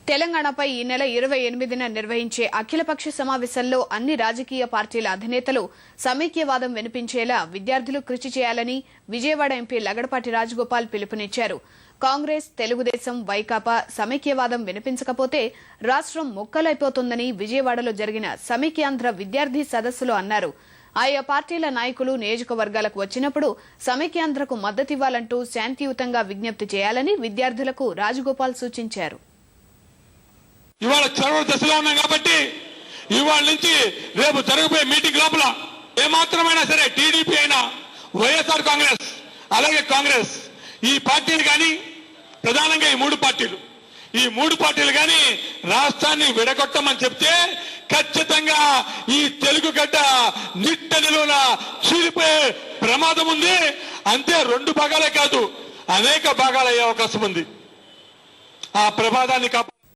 తెలంగాణపై ఈ నెల 28న నిర్వహించే అఖిలపక్ష సమావేశంలో అన్ని రాజకీయ పార్టీల అధినేతలు సమైక్యవాదం వినిపించేలా విద్యార్థులు కృషి చేయాలని విజయవాడ ఎంపీ లగడపాటి రాజగోపాల్ పిలుపునిచ్చారు. కాంగ్రెస్, తెలుగుదేశం, వైకాపా సమైక్యవాదం వినిపించకపోతే రాష్ట్రం ముక్కలైపోతుందని విజయవాడలో జరిగిన సమైక్యాంధ్ర విద్యార్థి సదస్సులో అన్నారు. ఆయా పార్టీల నాయకులు నియోజకవర్గాలకు వచ్చినప్పుడు సమైక్యాంధ్రకు మద్దతివ్వాలంటూ శాంతియుతంగా విజ్ఞప్తి చేయాలని విద్యార్థులకు రాజగోపాల్ సూచించారు. ఇవాళ చరవ దశలో ఉన్నాం కాబట్టి ఇవాళ నుంచి రేపు జరగబోయే మీటింగ్ లోపల ఏమాత్రమైనా సరే టీడీపీ అయినా వైఎస్ఆర్ కాంగ్రెస్ అలాగే కాంగ్రెస్ ఈ పార్టీలు కానీ ప్రధానంగా ఈ మూడు పార్టీలు కానీ రాష్ట్రాన్ని విడగొట్టమని చెప్తే ఖచ్చితంగా ఈ తెలుగు గడ్డ నిట్ట నిలువున చీలిపోయే ప్రమాదం ఉంది. అంతే 2 భాగాలే కాదు అనేక భాగాలు అయ్యే అవకాశం ఉంది. ఆ ప్రమాదాన్ని